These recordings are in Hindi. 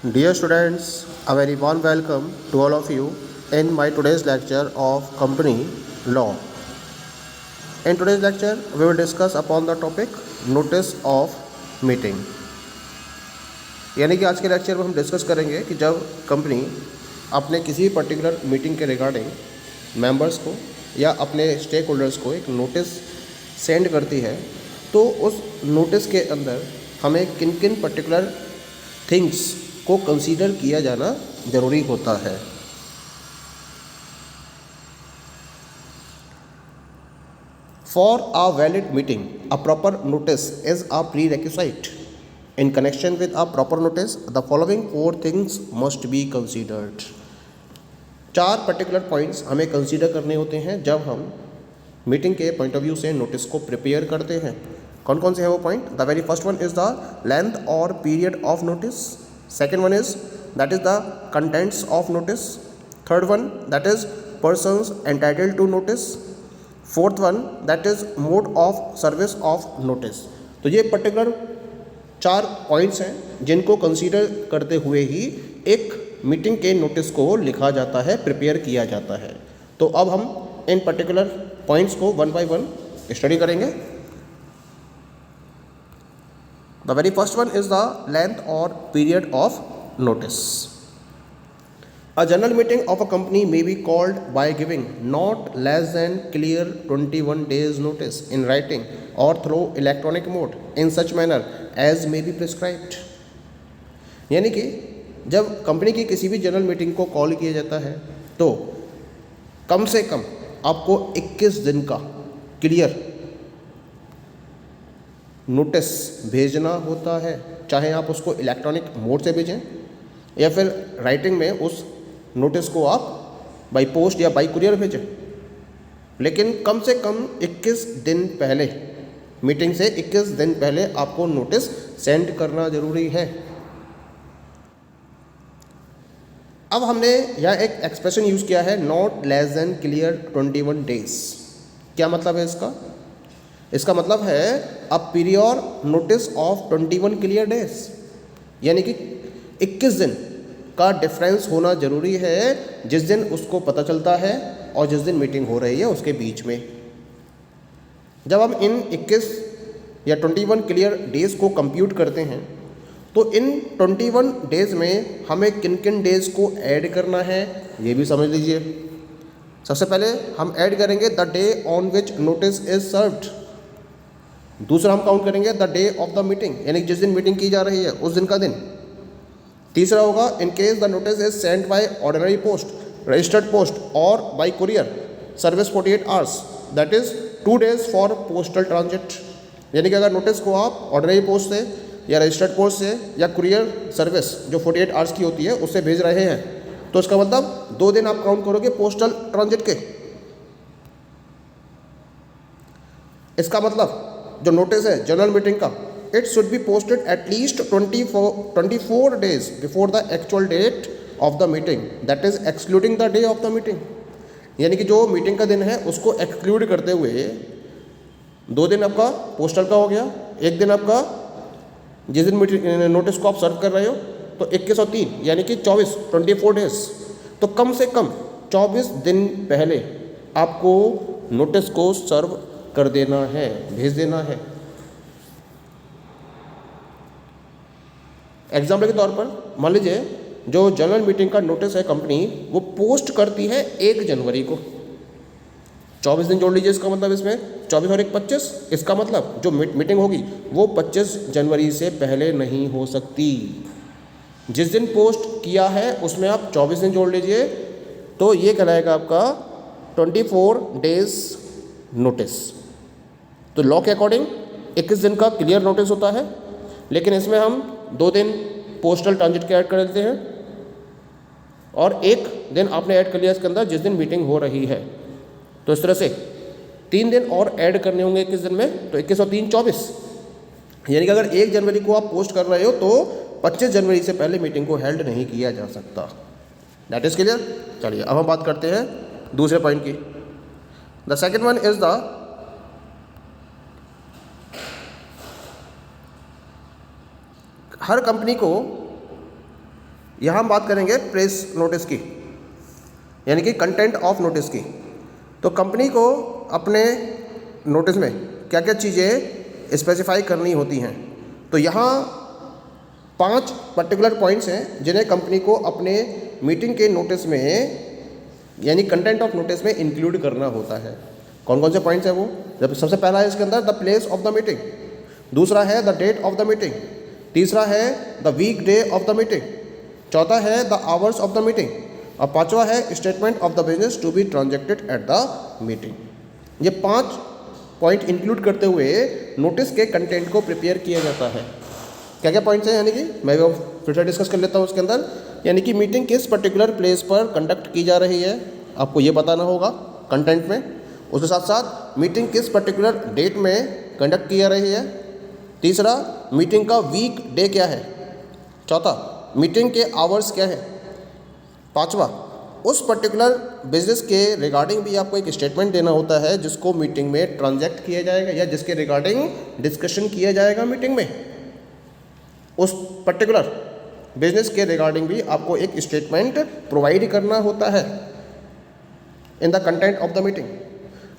Dear students, a very warm welcome to all of you in my today's lecture of company law. In today's lecture, we will discuss upon the topic notice of meeting. यानी कि आज के लेक्चर में हम डिस्कस करेंगे कि जब कंपनी अपने किसी पर्टिकुलर मीटिंग के रिगार्डिंग मेंबर्स को या अपने स्टेक होल्डर्स को एक नोटिस सेंड करती है, तो उस नोटिस के अंदर हमें किन किन पर्टिकुलर थिंग्स को कंसीडर किया जाना ज़रूरी होता है। For a valid meeting a proper notice is a prerequisite. In connection with a proper notice the following 4 things must be considered. 4 particular points हमें कंसीडर करने होते हैं जब हम मीटिंग के पॉइंट ऑफ व्यू से नोटिस को प्रिपेयर करते हैं। कौन कौन से है वो point? The very first one is the length और period of notice. Second one is that is the contents of notice. Third one that is persons entitled to notice. Fourth one that is mode of service of notice. तो ये पर्टिकुलर 4 पॉइंट्स हैं जिनको कंसीडर करते हुए ही एक मीटिंग के नोटिस को लिखा जाता है, प्रिपेयर किया जाता है। तो अब हम इन पर्टिकुलर पॉइंट्स को वन बाय वन स्टडी करेंगे। The very first one is the length or period of notice. A general meeting of a company may be called by giving not less than clear 21 days notice in writing or through electronic mode in such manner as may be prescribed. यानी कि जब कंपनी की किसी भी जनरल मीटिंग को कॉल किया जाता है तो कम से कम आपको 21 दिन का क्लियर नोटिस भेजना होता है, चाहे आप उसको इलेक्ट्रॉनिक मोड से भेजें या फिर राइटिंग में उस नोटिस को आप बाय पोस्ट या बाय कुरियर भेजें, लेकिन कम से कम 21 दिन पहले, मीटिंग से 21 दिन पहले आपको नोटिस सेंड करना ज़रूरी है। अब हमने यहाँ एक एक्सप्रेशन यूज़ किया है not less than clear 21 days. क्या मतलब है इसका? इसका मतलब है a period notice of 21 clear days, यानी कि 21 दिन का डिफरेंस होना ज़रूरी है जिस दिन उसको पता चलता है और जिस दिन मीटिंग हो रही है उसके बीच में। जब हम इन 21 या 21 क्लियर डेज़ को कंप्यूट करते हैं तो इन 21 डेज़ में हमें किन किन डेज़ को ऐड करना है ये भी समझ लीजिए। सबसे पहले हम ऐड करेंगे the day on which notice is served. दूसरा हम काउंट करेंगे the day of the meeting, यानी जिस दिन मीटिंग की जा रही है उस दिन का दिन। तीसरा होगा in case the notice is sent by ordinary post, registered post और by courier service 48 hours, that is 2 days for postal transit. यानी कि अगर नोटिस को आप ऑर्डिनरी पोस्ट से या रजिस्टर्ड पोस्ट से या कुरियर सर्विस जो 48 आवर्स की होती है उससे भेज रहे हैं तो इसका मतलब 2 दिन आप काउंट करोगे पोस्टल ट्रांजिट के। इसका मतलब जो नोटिस है जनरल मीटिंग का, it should be posted at least 24 days before the actual date of the meeting, that is excluding the day of the meeting. यानी कि जो मीटिंग का दिन है उसको एक्सक्लूड करते हुए 2 दिन आपका पोस्टल का हो गया, 1 दिन आपका जिस दिन मीटिंग नोटिस को आप सर्व कर रहे हो, तो 21 और 3 यानी कि 24 डेज। तो कम से कम 24 दिन पहले आपको नोटिस को सर्व कर देना है, भेज देना है। एग्जाम्पल के तौर पर मान लीजिए जो जनरल मीटिंग का नोटिस है कंपनी वो पोस्ट करती है 1 जनवरी को। 24 दिन जोड़ लीजिए, इसका मतलब इसमें 24 और 1 25। इसका मतलब जो मीटिंग होगी वो 25 जनवरी से पहले नहीं हो सकती। जिस दिन पोस्ट किया है उसमें आप 24 दिन जोड़ लीजिए तो ये कहलाएगा आपका 24 days नोटिस। तो लॉ के अकॉर्डिंग 21 दिन का क्लियर नोटिस होता है, लेकिन इसमें हम 2 दिन पोस्टल ट्रांजिट के ऐड कर देते हैं और 1 दिन आपने ऐड कर लिया इसके अंदर जिस दिन मीटिंग हो रही है। तो इस तरह से 3 दिन और ऐड करने होंगे 21 दिन में, तो 21 और 3 24। यानी कि अगर 1 जनवरी को आप पोस्ट कर रहे हो तो 25 जनवरी से पहले मीटिंग को हेल्ड नहीं किया जा सकता। That is clear. चलिए अब हम बात करते हैं दूसरे पॉइंट की। The second one is the her company को यहाँ हम बात करेंगे प्रेस नोटिस की, यानी कि कंटेंट ऑफ नोटिस की। तो कंपनी को अपने नोटिस में क्या क्या चीज़ें स्पेसिफाई करनी होती हैं। तो यहाँ 5 पर्टिकुलर पॉइंट्स हैं जिन्हें कंपनी को अपने मीटिंग के नोटिस में, यानी कंटेंट ऑफ नोटिस में इंक्लूड करना होता है। कौन कौन से पॉइंट्स हैं वो? जब सबसे पहला है इसके अंदर the place of the meeting, दूसरा है the date of the meeting, तीसरा है the weekday of the meeting, चौथा है the hours of the meeting, और पांचवा है statement of the business to be transacted at the meeting. ये 5 पॉइंट इंक्लूड करते हुए नोटिस के कंटेंट को प्रिपेयर किया जाता है। क्या क्या पॉइंट्स हैं, यानी कि मैं वो फिर से डिस्कस कर लेता हूँ उसके अंदर। यानी कि मीटिंग किस पर्टिकुलर प्लेस पर कंडक्ट की जा रही है, आपको ये बताना होगा कंटेंट में। उसके साथ साथ मीटिंग किस पर्टिकुलर डेट में कंडक्ट की जा रही है, तीसरा मीटिंग का वीक डे क्या है, चौथा मीटिंग के आवर्स क्या है, पांचवा उस पर्टिकुलर बिजनेस के रिगार्डिंग भी आपको एक स्टेटमेंट देना होता है जिसको मीटिंग में ट्रांजैक्ट किया जाएगा या जिसके रिगार्डिंग डिस्कशन किया जाएगा मीटिंग में। उस पर्टिकुलर बिजनेस के रिगार्डिंग भी आपको एक स्टेटमेंट प्रोवाइड करना होता है in the content of the meeting.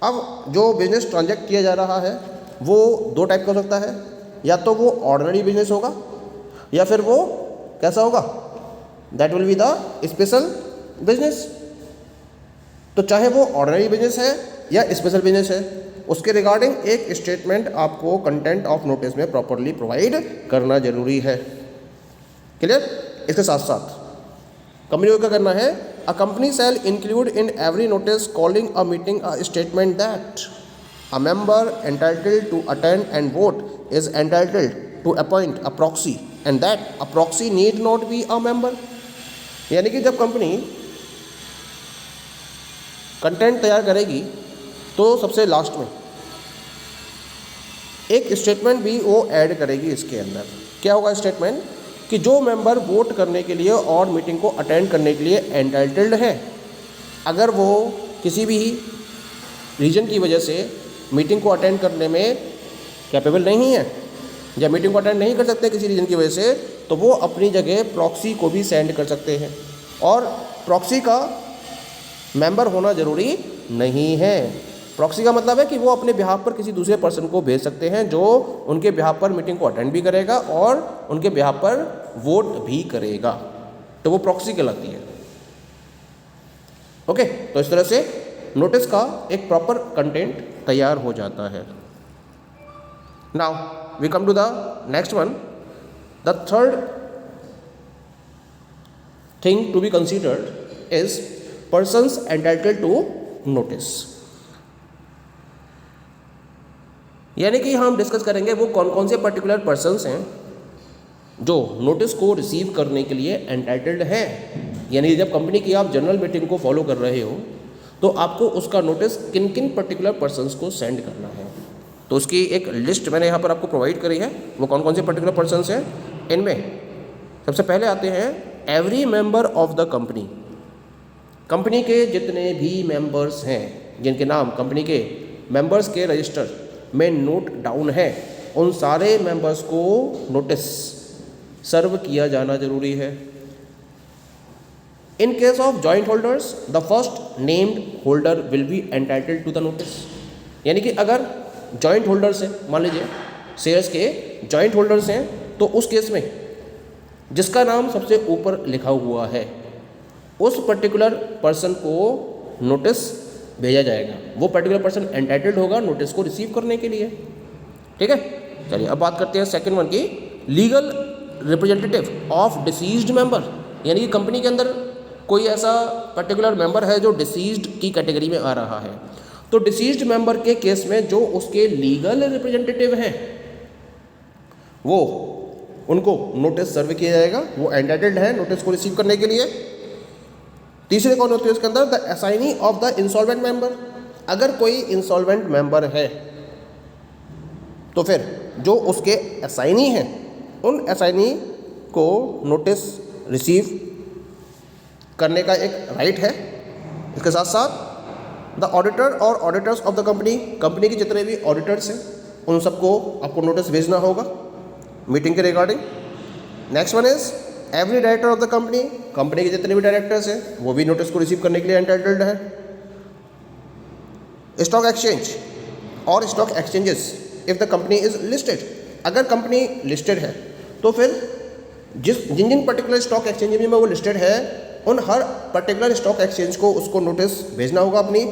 अब जो बिजनेस ट्रांजैक्ट किया जा रहा है वो 2 टाइप का हो सकता है, या तो वो ऑर्डिनरी बिजनेस होगा या फिर वो कैसा होगा, that will be the special business. तो चाहे वो ऑर्डिनरी बिजनेस है या स्पेशल बिजनेस है, उसके रिगार्डिंग एक स्टेटमेंट आपको कंटेंट ऑफ नोटिस में प्रॉपरली प्रोवाइड करना जरूरी है। क्लियर? इसके साथ साथ कंपनी को क्या करना है, a company shall include in every notice calling a meeting a statement that a member entitled to attend and vote is entitled to appoint a proxy and that a proxy need not be a member. यानी कि जब कंपनी कंटेंट तैयार करेगी तो सबसे लास्ट में एक स्टेटमेंट भी वो ऐड करेगी इसके अंदर। क्या होगा स्टेटमेंट? कि जो मेंबर वोट करने के लिए और मीटिंग को अटेंड करने के लिए एंटाइटल्ड है, अगर वो किसी भी रीजन की वजह से मीटिंग को अटेंड करने में कैपेबल नहीं है या मीटिंग को अटेंड नहीं कर सकते किसी रीजन की वजह से, तो वो अपनी जगह प्रॉक्सी को भी सेंड कर सकते हैं। और प्रॉक्सी का मेंबर होना ज़रूरी नहीं है। प्रॉक्सी का मतलब है कि वो अपने बिहाफ पर किसी दूसरे पर्सन को भेज सकते हैं जो उनके बिहाफ पर मीटिंग को अटेंड भी करेगा और उनके बिहाफ पर वोट भी करेगा, तो वो प्रॉक्सी कहलाती है। ओके, तो इस तरह से नोटिस का एक प्रॉपर कंटेंट तैयार हो जाता है। Now we come to the next one, the third thing to be considered is persons entitled to notice। यानी कि हम डिस्कस करेंगे वो कौन कौन से पर्टिकुलर पर्सन्स हैं जो नोटिस को रिसीव करने के लिए एंटाइटल्ड है। यानी जब कंपनी की आप जनरल मीटिंग को फॉलो कर रहे हो तो आपको उसका नोटिस किन किन पर्टिकुलर पर्सन्स को सेंड करना है। तो उसकी एक लिस्ट मैंने यहाँ पर आपको प्रोवाइड करी है। वो कौन कौन से पर्टिकुलर पर्सन्स हैं, इनमें सबसे पहले आते हैं every member of the company. Company के जितने भी मेंबर्स हैं जिनके नाम कंपनी के मेंबर्स के रजिस्टर में नोट डाउन है, उन सारे मेंबर्स को नोटिस सर्व किया जाना जरूरी है। In case of joint holders the first named holder will be entitled to the notice. यानी कि अगर जॉइंट होल्डर्स हैं, मान लीजिए शेयर्स के जॉइंट होल्डर्स हैं, तो उस केस में जिसका नाम सबसे ऊपर लिखा हुआ है उस पर्टिकुलर पर्सन को नोटिस भेजा जाएगा। वो पर्टिकुलर पर्सन एंटाइटल्ड होगा नोटिस को रिसीव करने के लिए। ठीक है, चलिए अब बात करते हैं सेकंड वन की, legal representative of deceased member. यानी कि कंपनी के अंदर कोई ऐसा पर्टिकुलर मेंबर है जो डिसीज्ड की कैटेगरी में आ रहा है, तो डिसीज्ड मेंबर के केस में जो उसके लीगल रिप्रेजेंटेटिव हैं वो उनको नोटिस सर्व किया जाएगा, वो एंटाइटल्ड है नोटिस को रिसीव करने के लिए। तीसरे कौन होते हैं इसके अंदर, the assignee of the insolvent member. अगर कोई इंसॉल्वेंट मेंबर है तो फिर जो उसके असाइनी हैं उन असाइनी को नोटिस रिसीव करने का एक राइट है। इसके साथ साथ द ऑडिटर और auditors of the company, company के जितने भी ऑडिटर्स हैं उन सबको आपको नोटिस भेजना होगा मीटिंग के regarding. Next one is every director of the company, company के जितने भी डायरेक्टर्स हैं वो भी नोटिस को रिसीव करने के लिए एंटाइटल्ड है। स्टॉक एक्सचेंज और stock exchanges if the company is listed, अगर कंपनी लिस्टेड है तो फिर जिन जिन पर्टिकुलर स्टॉक एक्सचेंज में वो लिस्टेड है उन हर पर्टिकुलर स्टॉक एक्सचेंज को उसको नोटिस भेजना होगा अपनी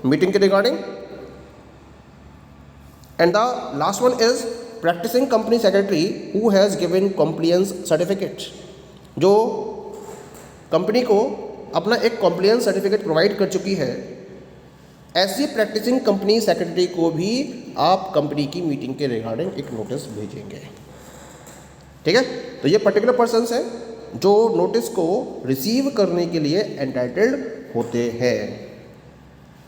मीटिंग के regarding. And the last one is practising company secretary who has given compliance certificate, जो कंपनी को अपना एक कॉम्प्लियंस सर्टिफिकेट प्रोवाइड कर चुकी है, ऐसी प्रैक्टिसिंग कंपनी सेक्रेटरी को भी आप कंपनी की मीटिंग के रिगार्डिंग एक नोटिस भेजेंगे। ठीक है, तो ये पर्टिकुलर पर्सन्स हैं जो नोटिस को रिसीव करने के लिए एंटाइटल्ड होते हैं।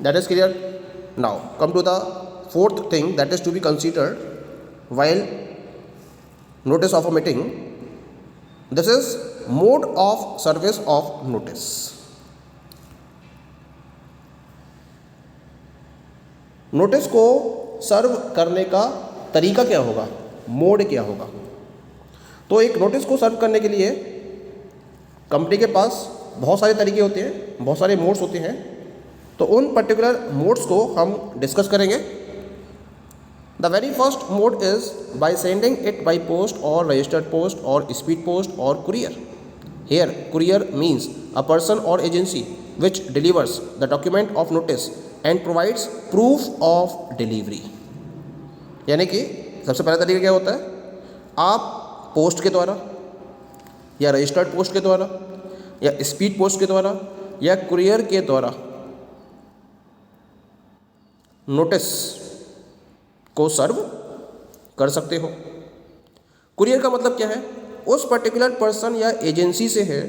That is clear. Now come to the fourth thing that is to be considered while notice of a meeting. This is mode of service of notice. Notice को सर्व करने का तरीका क्या होगा, मोड क्या होगा? तो एक नोटिस को सर्व करने के लिए कंपनी के पास बहुत सारे तरीके होते हैं, बहुत सारे मोड्स होते हैं, तो उन पर्टिकुलर मोड्स को हम डिस्कस करेंगे। The very first mode is by sending it by post or registered post or speed post or courier. Here, courier means a person or agency which delivers the document of notice and provides proof of delivery. यानी कि सबसे पहला तरीका क्या होता है, आप पोस्ट के द्वारा या रजिस्टर्ड पोस्ट के द्वारा या स्पीड पोस्ट के द्वारा या कुरियर के द्वारा नोटिस को सर्व कर सकते हो। कुरियर का मतलब क्या है, उस पर्टिकुलर पर्सन या एजेंसी से है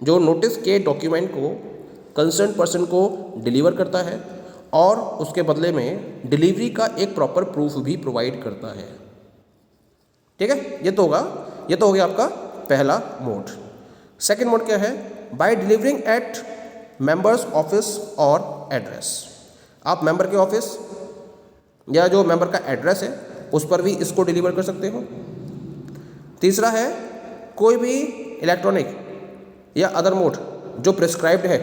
जो नोटिस के डॉक्यूमेंट को कंसर्न पर्सन को डिलीवर करता है और उसके बदले में डिलीवरी का एक प्रॉपर प्रूफ भी प्रोवाइड करता है। ठीक है, ये तो हो गया आपका पहला मोड। सेकंड मोड क्या है, by delivering at members office और एड्रेस। आप मेंबर के ऑफिस या जो मेंबर का एड्रेस है उस पर भी इसको डिलीवर कर सकते हो। तीसरा है, कोई भी इलेक्ट्रॉनिक या अदर मोड जो प्रिस्क्राइब्ड है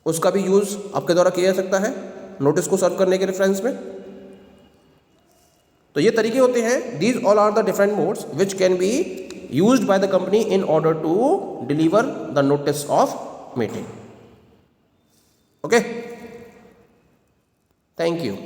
उसका भी यूज़ आपके द्वारा किया जा सकता है नोटिस को सर्व करने के रेफरेंस में। तो ये तरीके होते हैं, these all are the different modes which can be used by the company in order to deliver the notice of meeting. Okay, thank you.